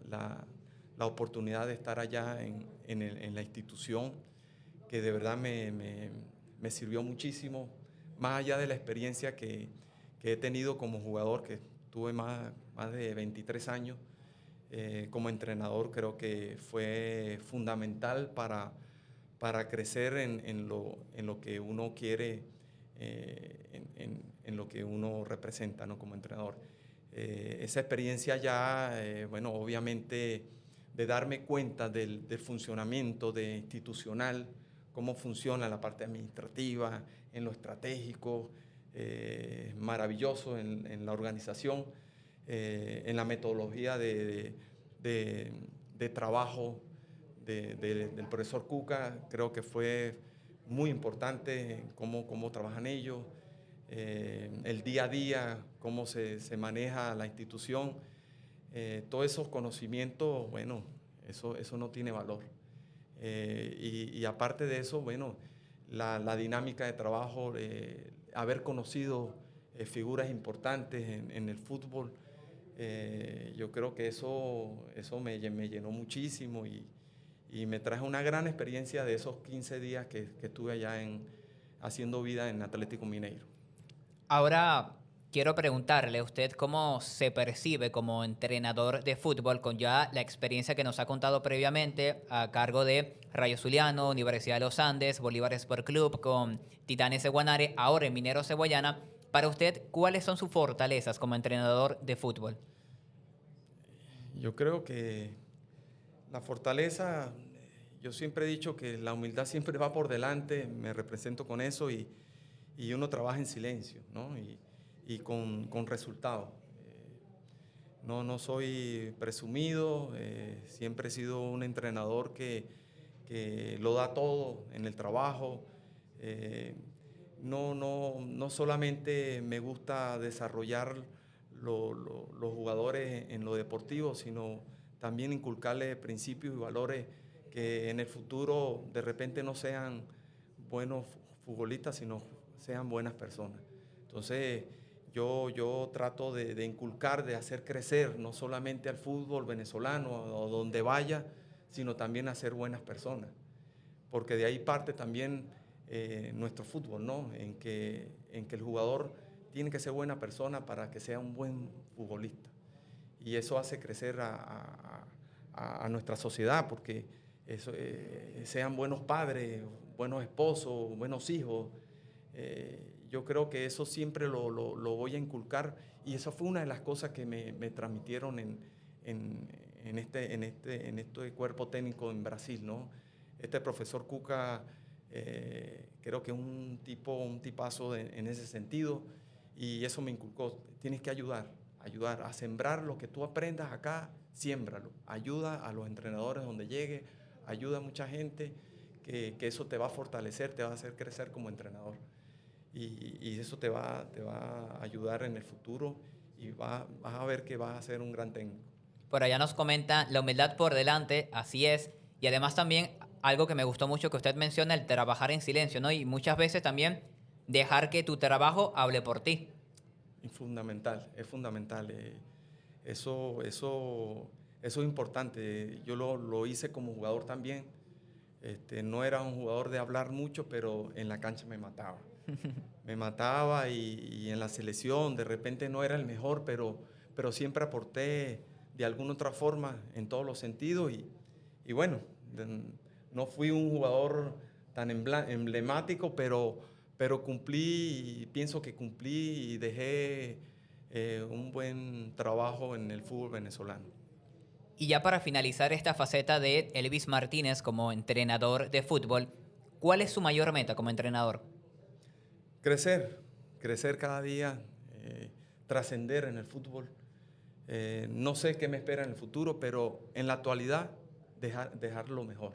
oportunidad de estar allá en la institución, que de verdad me sirvió muchísimo, más allá de la experiencia que he tenido como jugador, que tuve más de 23 años. Como entrenador creo que fue fundamental para crecer en lo que uno quiere, en lo que uno representa, ¿no? Como entrenador. Esa experiencia ya, bueno, obviamente de darme cuenta del funcionamiento institucional, cómo funciona la parte administrativa, en lo estratégico, maravilloso en la organización, en la metodología de trabajo del profesor Cuca. Creo que fue muy importante cómo trabajan ellos, el día a día, cómo se maneja la institución. Todos esos conocimientos, bueno, eso no tiene valor. Y aparte de eso, bueno, la dinámica de trabajo, haber conocido figuras importantes en el fútbol, yo creo que eso me llenó muchísimo y me trajo una gran experiencia de esos 15 días que estuve allá haciendo vida en Atlético Mineiro. Ahora quiero preguntarle a usted cómo se percibe como entrenador de fútbol con ya la experiencia que nos ha contado previamente a cargo de Rayo Zuliano, Universidad de los Andes, Bolívar Sport Club, con Titanes de Guanare, ahora en Mineros de Guayana. Para usted, ¿cuáles son sus fortalezas como entrenador de fútbol? Yo creo que la fortaleza, yo siempre he dicho que la humildad siempre va por delante, me represento con eso y uno trabaja en silencio, ¿no? Y con resultados. No soy presumido, siempre he sido un entrenador que lo da todo en el trabajo. No solamente me gusta desarrollar los jugadores en lo deportivo, sino también inculcarles principios y valores que en el futuro de repente no sean buenos futbolistas, sino sean buenas personas. Entonces, yo trato de inculcar, de hacer crecer no solamente al fútbol venezolano o donde vaya, sino también a ser buenas personas. Porque de ahí parte también nuestro fútbol, ¿no? En que el jugador tiene que ser buena persona para que sea un buen futbolista. Y eso hace crecer a nuestra sociedad, porque sean buenos padres, buenos esposos, buenos hijos. Yo creo que eso siempre lo voy a inculcar y eso fue una de las cosas que me transmitieron en este cuerpo técnico en Brasil, ¿no? Este profesor Cuca, creo que es un tipazo en ese sentido y eso me inculcó. Tienes que ayudar a sembrar lo que tú aprendas acá, siémbralo. Ayuda a los entrenadores donde llegue, ayuda a mucha gente, que eso te va a fortalecer, te va a hacer crecer como entrenador. Y eso te va a ayudar en el futuro y vas a ver que vas a ser un gran técnico. Por allá nos comenta la humildad por delante, así es. Y además también algo que me gustó mucho que usted menciona, el trabajar en silencio, ¿no? Y muchas veces también dejar que tu trabajo hable por ti. Es fundamental, es fundamental. Eso es importante. Yo lo hice como jugador también. No era un jugador de hablar mucho, pero en la cancha me mataba. Me mataba y en la selección de repente no era el mejor, pero siempre aporté de alguna otra forma en todos los sentidos. Y bueno, no fui un jugador tan emblemático, pero cumplí, y pienso que cumplí y dejé un buen trabajo en el fútbol venezolano. Y ya para finalizar esta faceta de Elvis Martínez como entrenador de fútbol, ¿cuál es su mayor meta como entrenador? Crecer, crecer cada día, trascender en el fútbol. No sé qué me espera en el futuro, pero en la actualidad dejar lo mejor.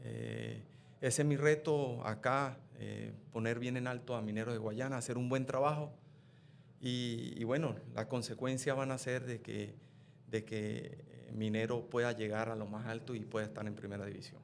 Ese es mi reto acá, poner bien en alto a Mineros de Guayana, hacer un buen trabajo y bueno, las consecuencias van a ser de que Minero pueda llegar a lo más alto y pueda estar en primera división.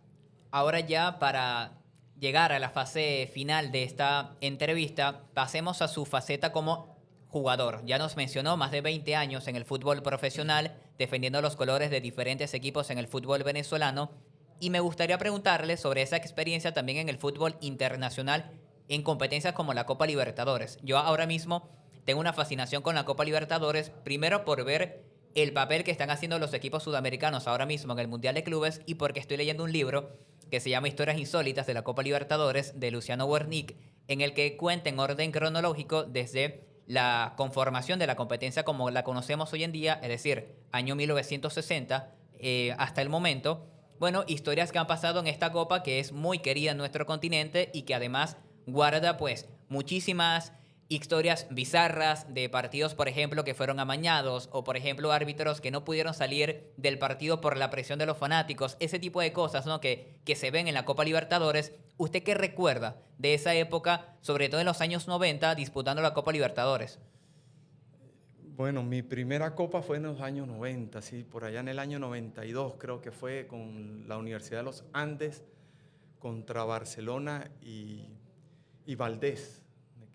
Ahora ya para llegar a la fase final de esta entrevista, pasemos a su faceta como jugador. Ya nos mencionó más de 20 años en el fútbol profesional, defendiendo los colores de diferentes equipos en el fútbol venezolano. Y me gustaría preguntarle sobre esa experiencia también en el fútbol internacional en competencias como la Copa Libertadores. Yo ahora mismo tengo una fascinación con la Copa Libertadores, primero por ver el papel que están haciendo los equipos sudamericanos ahora mismo en el Mundial de Clubes y porque estoy leyendo un libro que se llama Historias Insólitas de la Copa Libertadores de Luciano Wernick, en el que cuenta en orden cronológico desde la conformación de la competencia como la conocemos hoy en día, es decir, año 1960 hasta el momento. Bueno, historias que han pasado en esta copa que es muy querida en nuestro continente y que además guarda pues muchísimas historias bizarras de partidos, por ejemplo, que fueron amañados o, por ejemplo, árbitros que no pudieron salir del partido por la presión de los fanáticos, ese tipo de cosas, ¿no? que se ven en la Copa Libertadores. ¿Usted qué recuerda de esa época, sobre todo en los años 90, disputando la Copa Libertadores? Bueno, mi primera copa fue en los años 90, sí, por allá en el año 92 creo que fue con la Universidad de los Andes contra Barcelona y Valdés,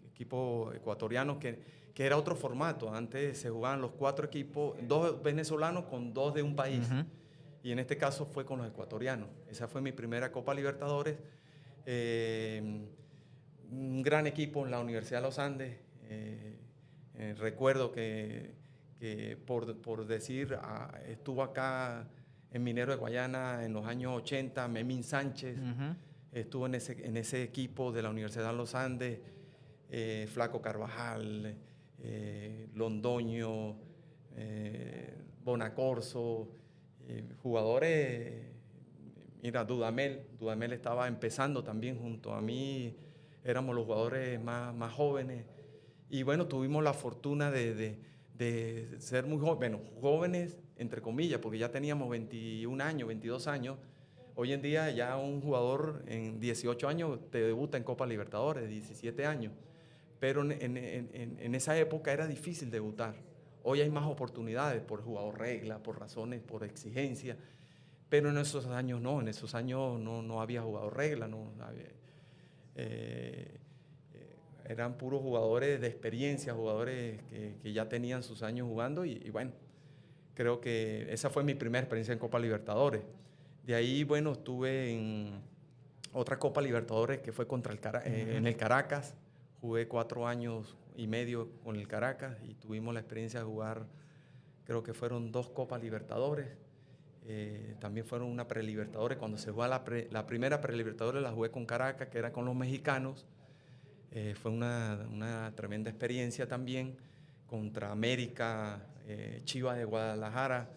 equipo ecuatoriano que era otro formato. Antes se jugaban los 4 equipos, 2 venezolanos con 2 de un país. Y en este caso fue con los ecuatorianos. Esa fue mi primera Copa Libertadores. Un gran equipo en la Universidad de los Andes. Recuerdo que por decir, estuvo acá en Minero de Guayana en los años 80, Memín Sánchez, estuvo en ese equipo de la Universidad de los Andes, Flaco Carvajal, Londoño, Bonacorso, jugadores, mira, Dudamel estaba empezando también junto a mí, éramos los jugadores más jóvenes. Y bueno, tuvimos la fortuna de ser muy jóvenes, bueno, jóvenes entre comillas, porque ya teníamos 21 años, 22 años. Hoy en día ya un jugador en 18 años te debuta en Copa Libertadores, 17 años. Pero en esa época era difícil debutar. Hoy hay más oportunidades por jugador regla, por razones, por exigencia. Pero en esos años no, en esos años no había jugador regla, no había, eran puros jugadores de experiencia, jugadores que ya tenían sus años jugando y bueno, creo que esa fue mi primera experiencia en Copa Libertadores. De ahí, bueno, estuve en otra Copa Libertadores que fue contra en el Caracas. Jugué 4 años y medio con el Caracas y tuvimos la experiencia de jugar, creo que fueron 2 Copas Libertadores. También fueron una prelibertadores. Cuando se jugó la primera prelibertadores la jugué con Caracas, que era con los mexicanos. Fue una tremenda experiencia también contra América, Chivas de Guadalajara.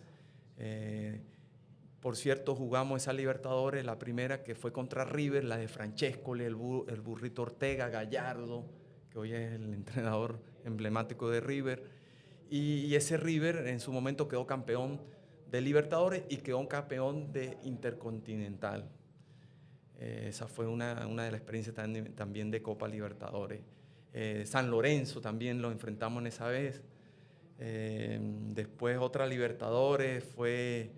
Por cierto, jugamos esa Libertadores, la primera que fue contra River, la de Francescoli, el Burrito Ortega, Gallardo, que hoy es el entrenador emblemático de River. Y ese River en su momento quedó campeón de Libertadores y quedó campeón de Intercontinental. Esa fue una de las experiencias también de Copa Libertadores. San Lorenzo también lo enfrentamos en esa vez. Después otra Libertadores fue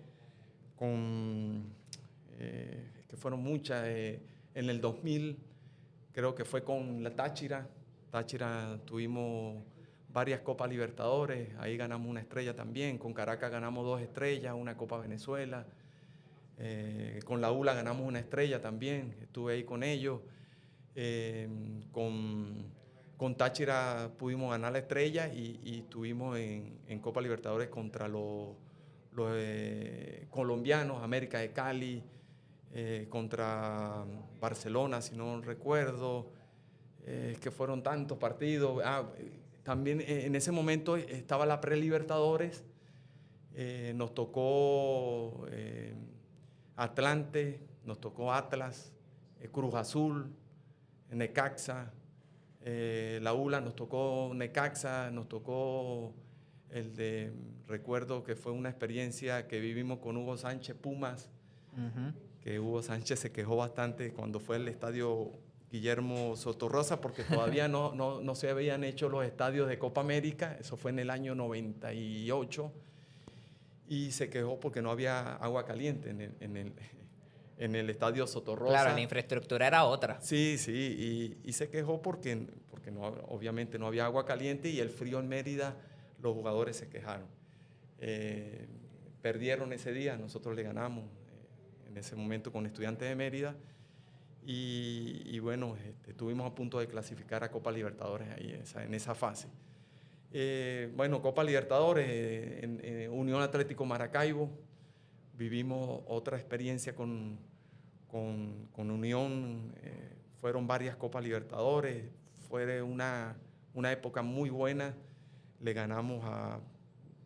que fueron muchas. En el 2000 creo que fue con la Táchira. Táchira tuvimos varias Copas Libertadores, ahí ganamos una estrella también, con Caracas ganamos 2 estrellas, una Copa Venezuela, con la ULA ganamos una estrella también, estuve ahí con ellos, con Táchira pudimos ganar la estrella y estuvimos en Copa Libertadores contra los colombianos, América de Cali, contra Barcelona, si no recuerdo, que fueron tantos partidos. También en ese momento estaba la pre-Libertadores, nos tocó Atlante, nos tocó Atlas, Cruz Azul, Necaxa, la ULA, nos tocó Necaxa, nos tocó recuerdo que fue una experiencia que vivimos con Hugo Sánchez Pumas, que Hugo Sánchez se quejó bastante cuando fue al estadio Guillermo Sotorrosa, porque todavía no se habían hecho los estadios de Copa América, eso fue en el año 98, y se quejó porque no había agua caliente en el estadio Sotorrosa. Claro, la infraestructura era otra. Sí, y se quejó porque obviamente no había agua caliente y el frío en Mérida, los jugadores se quejaron. Perdieron ese día, nosotros le ganamos en ese momento con Estudiantes de Mérida y bueno, estuvimos a punto de clasificar a Copa Libertadores ahí en esa fase. Bueno, Copa Libertadores, en Unión Atlético Maracaibo, vivimos otra experiencia con Unión, fueron varias Copas Libertadores, fue una época muy buena,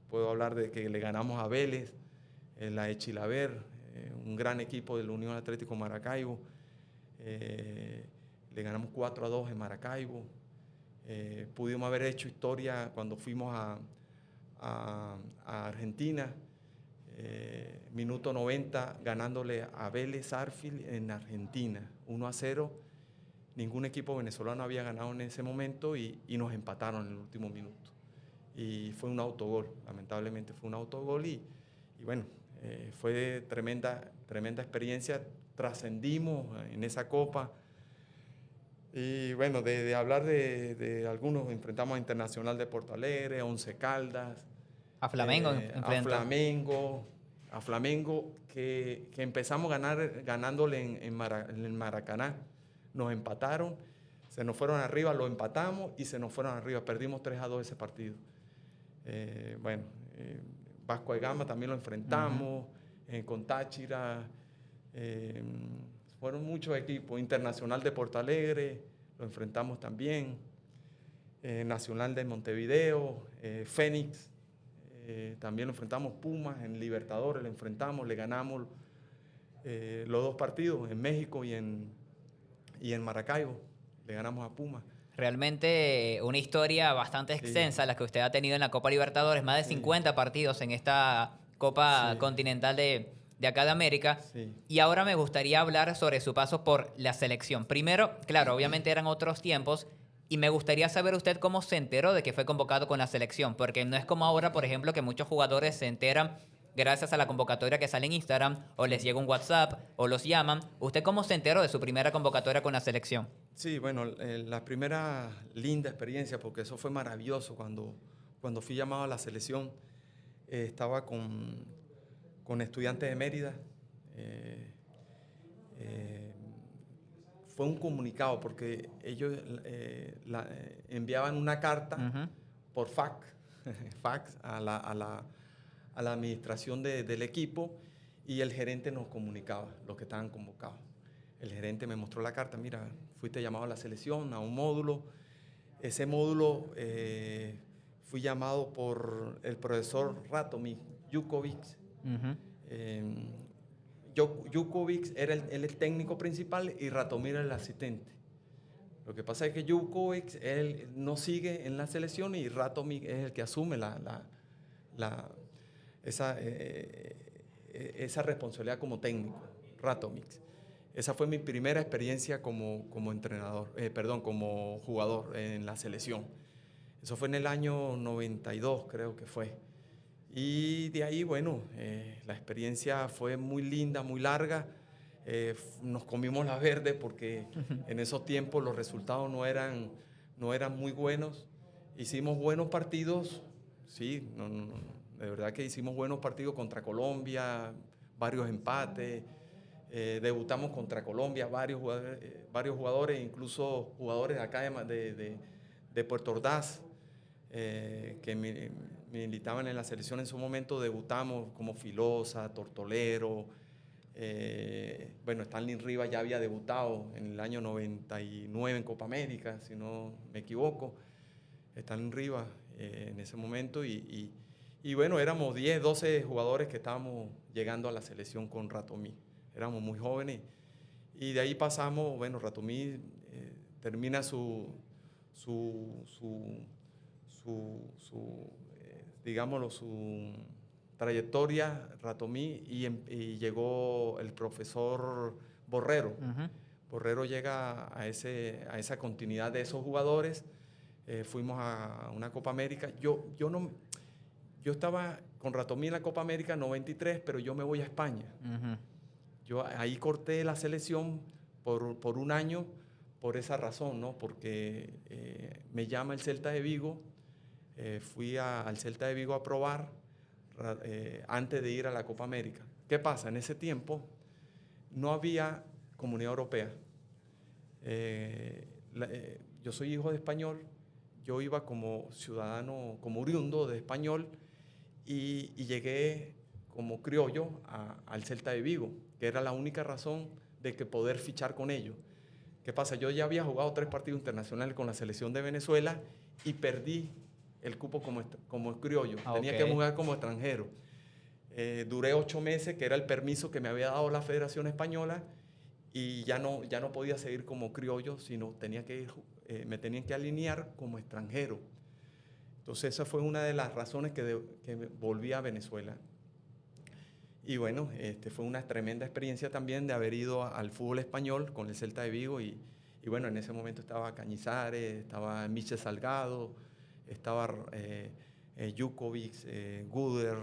puedo hablar de que le ganamos a Vélez, la de Chilaver, un gran equipo de la Unión Atlético Maracaibo, le ganamos 4-2 en Maracaibo, pudimos haber hecho historia cuando fuimos a Argentina, minuto 90 ganándole a Vélez Sarsfield en Argentina, 1-0. Ningún equipo venezolano había ganado en ese momento y nos empataron en el último minuto. Y fue un autogol, lamentablemente fue un autogol y bueno, fue tremenda experiencia, trascendimos en esa copa. Y bueno, de hablar de algunos, enfrentamos a Internacional de Porto Alegre, a Once Caldas, A Flamengo a Flamengo que empezamos ganándole en Maracaná. Nos empataron, se nos fueron arriba, lo empatamos y se nos fueron arriba. Perdimos 3-2 ese partido. Vasco de Gama también lo enfrentamos, con Táchira. Fueron muchos equipos. Internacional de Porto Alegre, lo enfrentamos también. Nacional de Montevideo, Fénix. También lo enfrentamos. Pumas en Libertadores, lo enfrentamos, le ganamos los 2 partidos, en México y en Maracaibo, le ganamos a Pumas. Realmente una historia bastante extensa la que usted ha tenido en la Copa Libertadores, más de 50 partidos en esta Copa Continental de acá de América. Y ahora me gustaría hablar sobre su paso por la selección. Primero, claro, obviamente eran otros tiempos, y me gustaría saber usted cómo se enteró de que fue convocado con la selección, porque no es como ahora, por ejemplo, que muchos jugadores se enteran gracias a la convocatoria que sale en Instagram, o les llega un WhatsApp, o los llaman. ¿Usted cómo se enteró de su primera convocatoria con la selección? Sí, bueno, la primera linda experiencia, porque eso fue maravilloso cuando fui llamado a la selección, estaba con Estudiantes de Mérida. Fue un comunicado porque ellos enviaban una carta por fax a la administración del equipo y el gerente nos comunicaba los que estaban convocados. El gerente me mostró la carta, mira, fuiste llamado a la selección, a un módulo. Ese módulo fui llamado por el profesor Ratomir Jukovic. Jukovic era el técnico principal y Ratomir el asistente. Lo que pasa es que Jukovic él no sigue en la selección y Ratomir es el que asume esa responsabilidad como técnico, Ratomir. Esa fue mi primera experiencia como como jugador en la selección. Eso fue en el año 92, creo que fue. Y de ahí, bueno, la experiencia fue muy linda, muy larga. Nos comimos la verde porque en esos tiempos los resultados no eran muy buenos. hicimos buenos partidos, sí, de verdad que hicimos buenos partidos contra Colombia, varios empates. Debutamos contra Colombia, varios jugadores, incluso jugadores de acá de Puerto Ordaz, que militaban en la selección en su momento. Debutamos como Filosa, Tortolero. Bueno, Stanley Rivas ya había debutado en el año 99 en Copa América, si no me equivoco. Stanley Rivas en ese momento. Y bueno, éramos 10, 12 jugadores que estábamos llegando a la selección con Ratomí. Éramos muy jóvenes. Y de ahí pasamos, bueno, Ratomí termina digámoslo, su trayectoria, Ratomí, y llegó el profesor Borrero. Borrero llega a esa continuidad de esos jugadores. Fuimos a una Copa América. Yo estaba con Ratomí en la Copa América 93, pero yo me voy a España. Yo ahí corté la selección por un año por esa razón, ¿no? Porque me llama el Celta de Vigo. Fui al Celta de Vigo a probar antes de ir a la Copa América. ¿Qué pasa? En ese tiempo no había Comunidad Europea. Yo soy hijo de español, yo iba como ciudadano, como oriundo de español, y llegué como criollo al Celta de Vigo, que era la única razón de que poder fichar con ellos. ¿Qué pasa? Yo ya había jugado 3 partidos internacionales con la selección de Venezuela y perdí el cupo como criollo. Tenía que jugar como extranjero. Duré 8 meses, que era el permiso que me había dado la Federación Española, y ya no podía seguir como criollo, sino me tenían que alinear como extranjero. Entonces esa fue una de las razones que volví a Venezuela. Y bueno, fue una tremenda experiencia también de haber ido al fútbol español con el Celta de Vigo. Y bueno, en ese momento estaba Cañizares, estaba Michel Salgado, estaba Jukovic, Guder,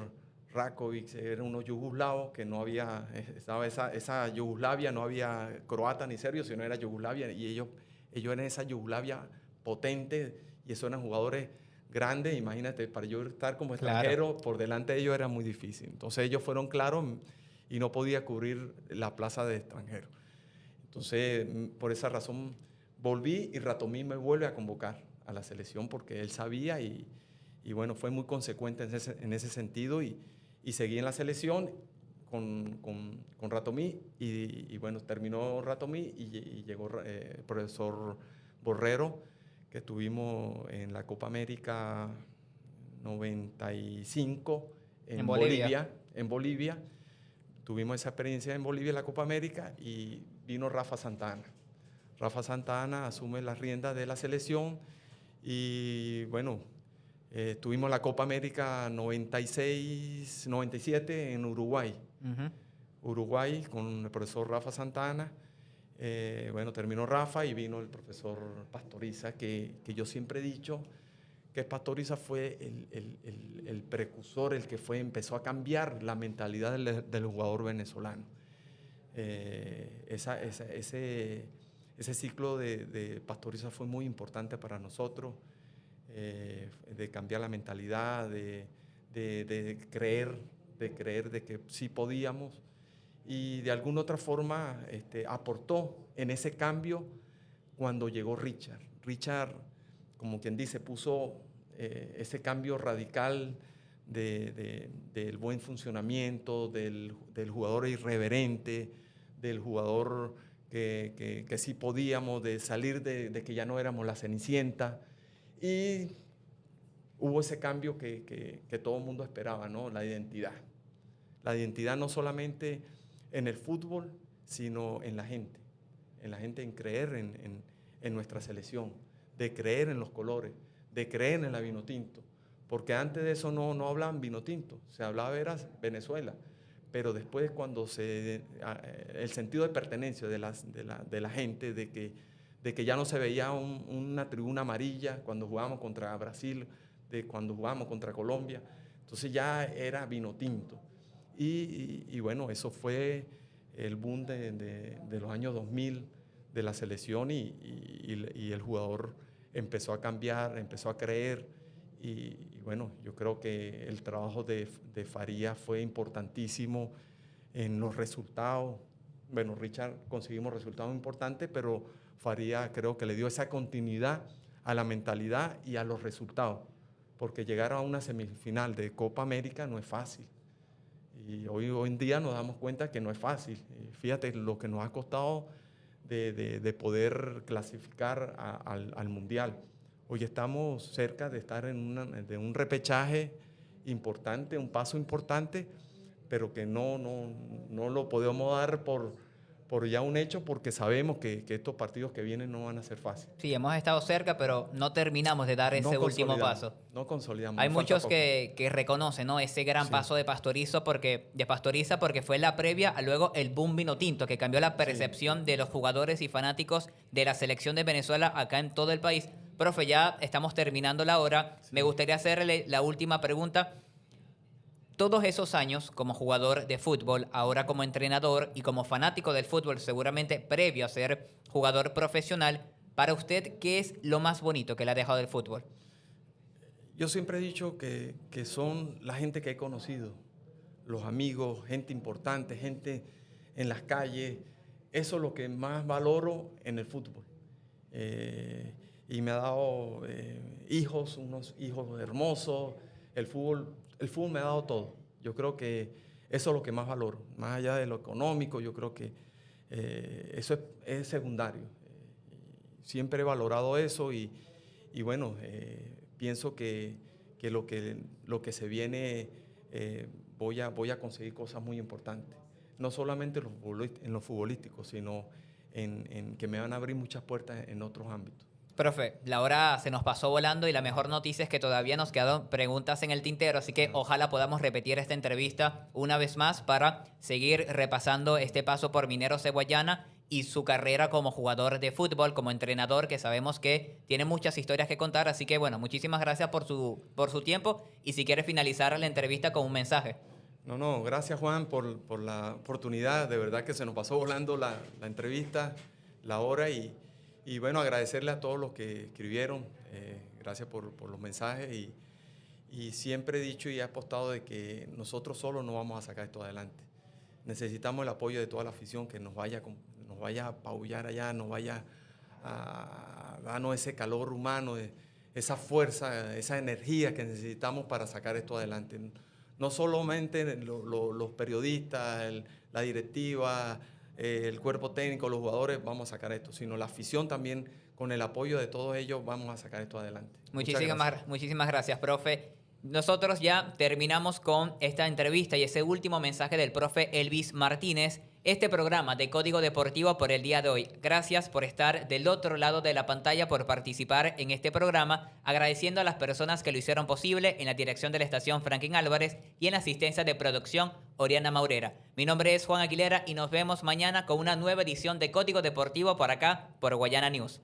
Rakovic. Eran unos yugoslavos que no había, estaba esa Yugoslavia, no había croata ni serbio, sino era Yugoslavia. Y ellos eran esa Yugoslavia potente, y esos eran jugadores grandes. Imagínate, para yo estar como extranjero, por delante de ellos era muy difícil. Entonces ellos fueron claros y no podía cubrir la plaza de extranjero. Entonces, por esa razón volví, y Ratomí me vuelve a convocar a la selección porque él sabía, y bueno, fue muy consecuente en ese sentido, y seguí en la selección con Ratomí, y bueno, terminó Ratomí y llegó el profesor Borrero, que estuvimos en la Copa América 95 en Bolivia. Tuvimos esa experiencia en Bolivia en la Copa América, y vino Rafa Santana. Rafa Santana asume las riendas de la selección, y bueno, tuvimos la Copa América 96, 97 en Uruguay. Uruguay con el profesor Rafa Santana. Bueno, terminó Rafa y vino el profesor Pastoriza, que yo siempre he dicho que Pastoriza fue el precursor, el que empezó a cambiar la mentalidad del jugador venezolano. Ese ciclo de Pastoriza fue muy importante para nosotros, de cambiar la mentalidad, de creer de que sí podíamos. Y de alguna otra forma aportó en ese cambio cuando llegó Richard. Richard, como quien dice, puso ese cambio radical del buen funcionamiento, del jugador irreverente, del jugador que sí podíamos, de salir de que ya no éramos la Cenicienta. Y hubo ese cambio que todo el mundo esperaba, ¿no? La identidad. La identidad no solamente en el fútbol, sino en la gente, en creer en nuestra selección, de creer en los colores, de creer en la Vinotinto, porque antes de eso no hablaban Vinotinto, se hablaba era Venezuela, pero después cuando el sentido de pertenencia de la gente, de que ya no se veía una tribuna amarilla cuando jugábamos contra Brasil, cuando jugábamos contra Colombia, entonces ya era Vinotinto. Y bueno, eso fue el boom de los años 2000 de la selección, y el jugador empezó a cambiar, empezó a creer y bueno, yo creo que el trabajo de Farías fue importantísimo en los resultados. Bueno, Richard conseguimos resultados importantes, pero Farías creo que le dio esa continuidad a la mentalidad y a los resultados, porque llegar a una semifinal de Copa América no es fácil. Y hoy en día nos damos cuenta que no es fácil. Fíjate lo que nos ha costado de poder clasificar al Mundial. Hoy estamos cerca de estar de un repechaje importante, un paso importante, pero que no lo podemos dar por ya un hecho, porque sabemos que estos partidos que vienen no van a ser fáciles. Sí, hemos estado cerca, pero no terminamos de dar ese último paso. No consolidamos. Hay muchos que reconocen, ¿no?, ese gran paso de Pastoriza porque fue la previa a luego el boom vino tinto, que cambió la percepción de los jugadores y fanáticos de la selección de Venezuela acá en todo el país. Profe, ya estamos terminando la hora. Sí. Me gustaría hacerle la última pregunta. Todos esos años como jugador de fútbol, ahora como entrenador y como fanático del fútbol, seguramente previo a ser jugador profesional, para usted, ¿qué es lo más bonito que le ha dejado el fútbol? Yo siempre he dicho que son la gente que he conocido, los amigos, gente importante, gente en las calles. Eso es lo que más valoro en el fútbol. Y me ha dado hijos, unos hijos hermosos. El fútbol me ha dado todo. Yo creo que eso es lo que más valoro. Más allá de lo económico, yo creo que eso es secundario. Siempre he valorado eso y bueno, pienso que lo que se viene, voy a conseguir cosas muy importantes. No solamente en lo futbolístico, sino en que me van a abrir muchas puertas en otros ámbitos. Profe, la hora se nos pasó volando y la mejor noticia es que todavía nos quedan preguntas en el tintero, así que ojalá podamos repetir esta entrevista una vez más para seguir repasando este paso por Mineros de Guayana y su carrera como jugador de fútbol, como entrenador, que sabemos que tiene muchas historias que contar. Así que bueno, muchísimas gracias por su tiempo y si quiere finalizar la entrevista con un mensaje. No, gracias Juan por la oportunidad, de verdad que se nos pasó volando la entrevista, la hora y bueno, agradecerle a todos los que escribieron, gracias por los mensajes y siempre he dicho y he apostado de que nosotros solos no vamos a sacar esto adelante. Necesitamos el apoyo de toda la afición que nos vaya a apabullar allá, nos vaya a darnos ese calor humano, esa fuerza, esa energía que necesitamos para sacar esto adelante. No solamente los periodistas, la directiva, el cuerpo técnico, los jugadores, vamos a sacar esto, sino la afición también, con el apoyo de todos ellos, vamos a sacar esto adelante. Muchísimas gracias, profe. Nosotros ya terminamos con esta entrevista y ese último mensaje del profe Elvis Martínez. Este programa de Código Deportivo por el día de hoy. Gracias por estar del otro lado de la pantalla, por participar en este programa, agradeciendo a las personas que lo hicieron posible, en la dirección de la estación Franklin Álvarez y en la asistencia de producción Oriana Maurera. Mi nombre es Juan Aguilera y nos vemos mañana con una nueva edición de Código Deportivo por acá, por Guayana News.